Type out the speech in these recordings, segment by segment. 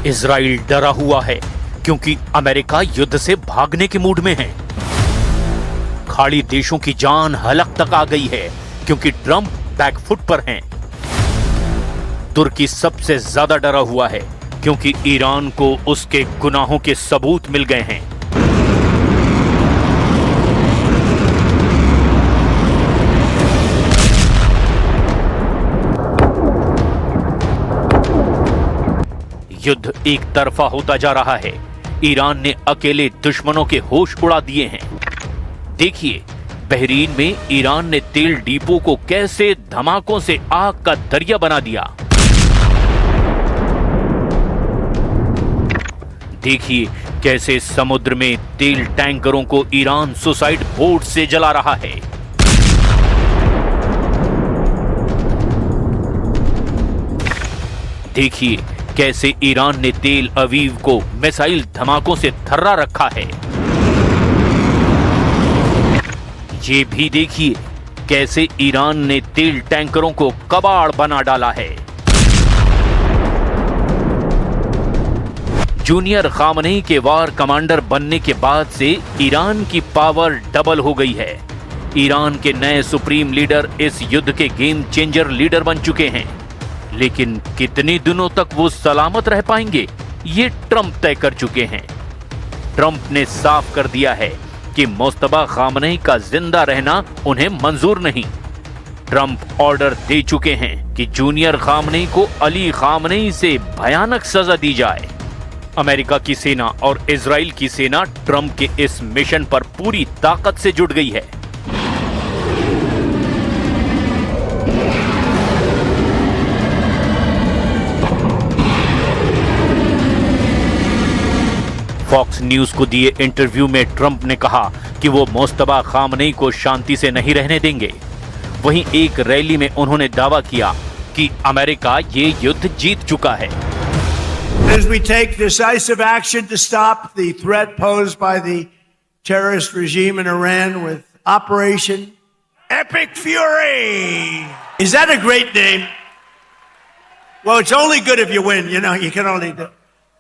Israel डरा हुआ है क्योंकि अमेरिका युद्ध से भागने के मूड में है। खाड़ी देशों की जान हलक तक आ गई है क्योंकि ट्रंप बैकफुट पर हैं। तुर्की सबसे ज्यादा डरा हुआ है क्योंकि ईरान को उसके गुनाहों के सबूत मिल गए हैं। युद्ध एक तरफा होता जा रहा है। ईरान ने अकेले दुश्मनों के होश उड़ा दिए हैं। देखिए, बहरीन में ईरान ने तेल डिपो को कैसे धमाकों से आग का दरिया बना दिया। देखिए कैसे समुद्र में तेल टैंकरों को ईरान सुसाइड बोट से जला रहा है। देखिए कैसे ईरान ने तेल अवीव को मिसाइल धमाकों से थर्रा रखा है। ये भी देखिए कैसे ईरान ने तेल टैंकरों को कबाड़ बना डाला है। जूनियर खामनेई के वार कमांडर बनने के बाद से ईरान की पावर डबल हो गई है। ईरान के नए सुप्रीम लीडर इस युद्ध के गेम चेंजर लीडर बन चुके हैं, लेकिन कितने दिनों तक वो सलामत रह पाएंगे ये ट्रंप तय कर चुके हैं। ट्रंप ने साफ कर दिया है कि मुस्तफा खामनेई का जिंदा रहना उन्हें मंजूर नहीं। ट्रंप ऑर्डर दे चुके हैं कि जूनियर खामनेई को अली खामनेई से भयानक सजा दी जाए। अमेरिका की सेना और इजराइल की सेना ट्रंप के इस मिशन पर पूरी ताकत से जुट गई है। फॉक्स न्यूज को दिए इंटरव्यू में ट्रंप ने कहा कि वो मुस्तफा खामनेई को शांति से नहीं रहने देंगे। वहीं एक रैली में उन्होंने दावा किया कि अमेरिका ये युद्ध जीत चुका है। As we take decisive action to stop the threat posed by the terrorist regime in Iran with Operation Epic Fury. Is that a great name? Well, it's only good if you win. You know, you can only do.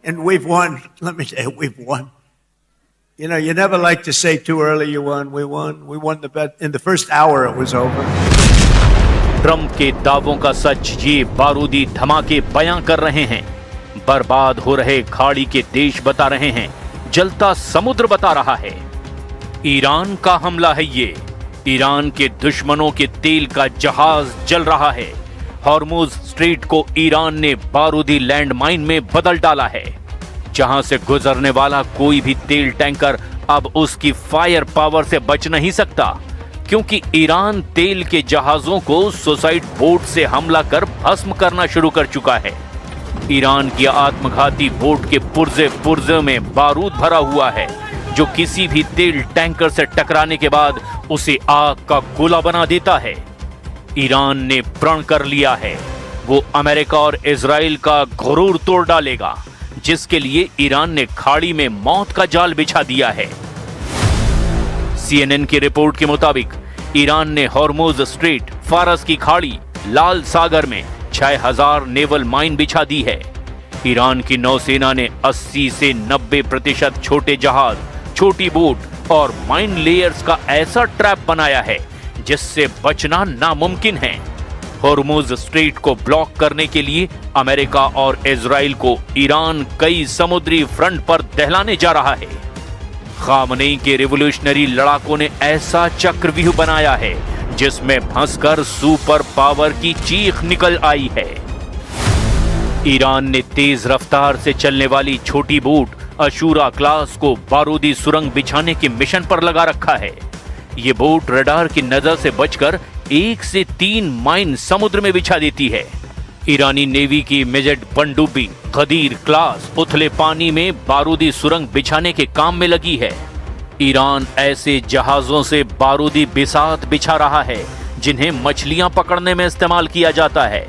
And we've won. Let me tell you, we've won. You know, you never like to say too early you won. We won. We won the bet. In the first hour, it was over. Trump के दावों का सच ये बारूदी धमाके बयां कर रहे हैं। बर्बाद हो रहे खाड़ी के देश बता रहे हैं, जलता समुद्र बता रहा है। ईरान का हमला है ये। ईरान के दुश्मनों के तेल का जहाज जल रहा है। हॉर्मुज स्ट्रेट को ईरान ने बारूदी लैंडमाइन में बदल डाला है, जहां से गुजरने वाला कोई भी तेल टैंकर अब उसकी फायर पावर से बच नहीं सकता, क्योंकि ईरान तेल के जहाजों को सुसाइड बोट से हमला कर भस्म करना शुरू कर चुका है। ईरान की आत्मघाती बोट के पुर्जे में बारूद भरा हुआ है, जो किसी भी तेल टैंकर से टकराने के बाद उसे आग का गोला बना देता है। ईरान ने प्रण कर लिया है वो अमेरिका और इजराइल का गुरूर तोड़ डालेगा, जिसके लिए ईरान ने खाड़ी में मौत का जाल बिछा दिया है। CNN की रिपोर्ट के मुताबिक ईरान ने हॉर्मुज स्ट्रेट, फारस की खाड़ी, लाल सागर में 6000 नेवल माइन बिछा दी है। ईरान की नौसेना ने 80 से 90% छोटे जहाज, छोटी बोट और माइन लेयर्स का ऐसा ट्रैप बनाया है जिससे बचना नामुमकिन है। हॉर्मुज स्ट्रेट को ब्लॉक करने के लिए अमेरिका और इजराइल को ईरान कई समुद्री फ्रंट पर दहलाने जा रहा है। खामनेई के रिवोल्यूशनरी लड़ाकों ने ऐसा चक्रव्यूह बनाया है जिसमें फंसकर सुपर पावर की चीख निकल आई है। ईरान ने तेज रफ्तार से चलने वाली छोटी बोट अशूरा क्लास को बारूदी सुरंग बिछाने के मिशन पर लगा रखा है। ये बोट रडार की नजर से बचकर 1 से 3 माइन समुद्र में बिछा देती है। ईरानी नेवी की मेजर पनडुब्बी गदीर क्लास उथले पानी में बारूदी सुरंग बिछाने के काम में लगी है। ईरान ऐसे जहाजों से बारूदी बिसात बिछा रहा है जिन्हें मछलियां पकड़ने में इस्तेमाल किया जाता है।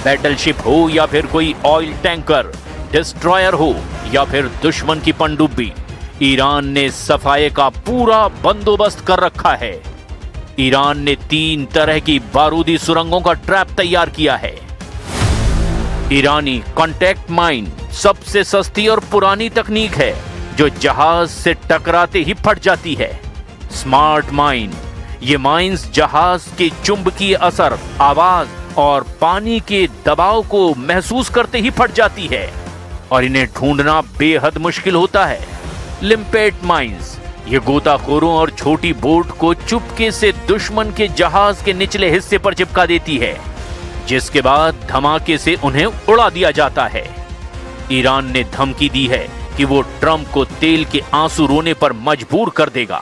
बैटलशिप हो या फिर कोई ऑयल टैंकर, डिस्ट्रॉयर हो या फिर दुश्मन की पनडुब्बी, ईरान ने सफाई का पूरा बंदोबस्त कर रखा है। ईरान ने 3 तरह की बारूदी सुरंगों का ट्रैप तैयार किया है। ईरानी कॉन्टैक्ट माइन सबसे सस्ती और पुरानी तकनीक है जो जहाज से टकराते ही फट जाती है। स्मार्ट माइन, ये माइंस जहाज के चुंबकीय असर, आवाज और पानी के दबाव को महसूस करते ही फट जाती है और इन्हें ढूंढना बेहद मुश्किल होता है। लिम्पेट माइंस, ये गोताखोरों और छोटी बोट को चुपके से दुश्मन के जहाज के निचले हिस्से पर चिपका देती है, जिसके बाद धमाके से उन्हें उड़ा दिया जाता है। ईरान ने धमकी दी है कि वो ट्रंप को तेल के आंसू रोने पर मजबूर कर देगा।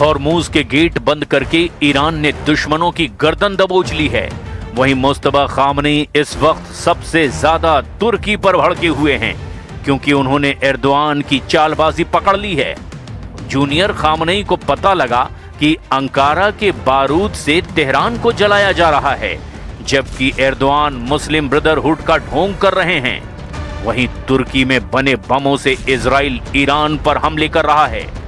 हॉर्मूज के गेट बंद करके ईरान ने दुश्मनों की गर्दन दबोच ली है। वहीं मुस्तफा खामनेई इस वक्त सबसे ज्यादा तुर्की पर भड़के हुए हैं क्योंकि उन्होंने एर्दोआन की चालबाजी पकड़ ली है। जूनियर खामनेई को पता लगा कि अंकारा के बारूद से तेहरान को जलाया जा रहा है, जबकि एर्दोआन मुस्लिम ब्रदरहुड का ढोंग कर रहे हैं। वहीं तुर्की में बने बमों से इजराइल ईरान पर हमले कर रहा है।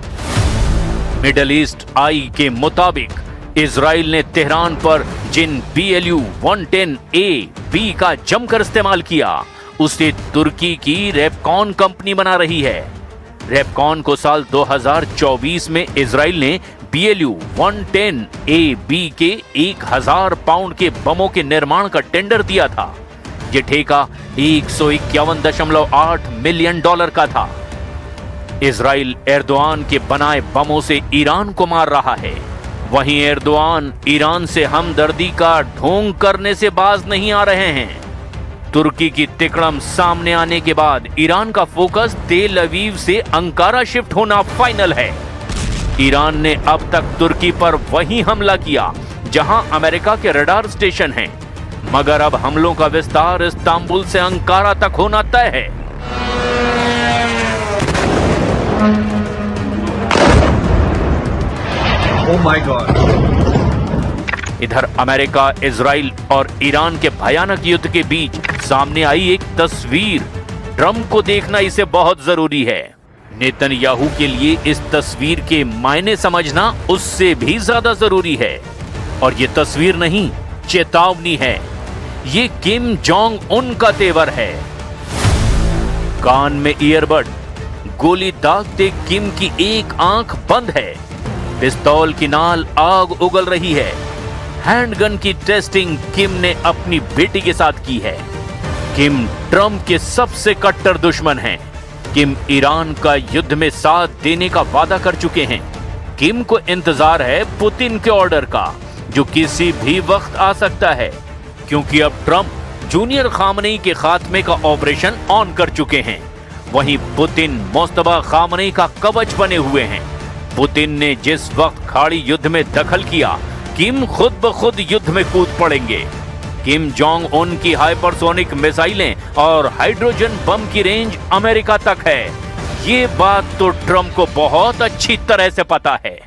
मिडल ईस्ट आई के मुताबिक इजराइल ने तेहरान पर जिन BLU-110A-B का जमकर इस्तेमाल किया उसे तुर्की की रेपकॉन कंपनी बना रही है। रेपकॉन को साल 2024 में इजराइल ने BLU-110A-B के 1000 पाउंड के बमों के निर्माण का टेंडर दिया था। ये ठेका $151.8 मिलियन का था। इजराइल एर्दोआन के बनाए बमों से ईरान को मार रहा है। वहीं एर्दोआन ईरान से हमदर्दी का ढोंग करने से बाज नहीं आ रहे हैं। तुर्की की तिकड़म सामने आने के बाद ईरान का फोकस तेल अवीव से अंकारा शिफ्ट होना फाइनल है। ईरान ने अब तक तुर्की पर वही हमला किया जहां अमेरिका के रडार स्टेशन हैं, मगर अब हमलों का विस्तार इस्तांबुल से अंकारा तक होना तय है। Oh my God! इधर अमेरिका, इजराइल और ईरान के भयानक युद्ध के बीच सामने आई एक तस्वीर। ट्रंप को देखना इसे बहुत जरूरी है। नेतन्याहू के लिए इस तस्वीर के मायने समझना उससे भी ज्यादा जरूरी है। और ये तस्वीर नहीं, चेतावनी है। ये किम जोंग उन का तेवर है। कान में ईयरबड, गोली दागते किम की एक आंख बंद है। पिस्तौल की नाल आग उगल रही है। हैंडगन की टेस्टिंग किम ने अपनी बेटी के साथ की है। किम ट्रंप के सबसे कट्टर दुश्मन हैं। किम ईरान का युद्ध में साथ देने का वादा कर चुके हैं। किम को इंतजार है पुतिन के ऑर्डर का, जो किसी भी वक्त आ सकता है, क्योंकि अब ट्रंप जूनियर खामनेई के खात्मे का ऑपरेशन ऑन कर चुके हैं। वहीं पुतिन मुस्तफा खामनेई का कवच बने हुए हैं। पुतिन ने जिस वक्त खाड़ी युद्ध में दखल किया, किम खुद ब खुद युद्ध में कूद पड़ेंगे। किम जोंग उन की हाइपरसोनिक मिसाइलें और हाइड्रोजन बम की रेंज अमेरिका तक है। ये बात तो ट्रंप को बहुत अच्छी तरह से पता है।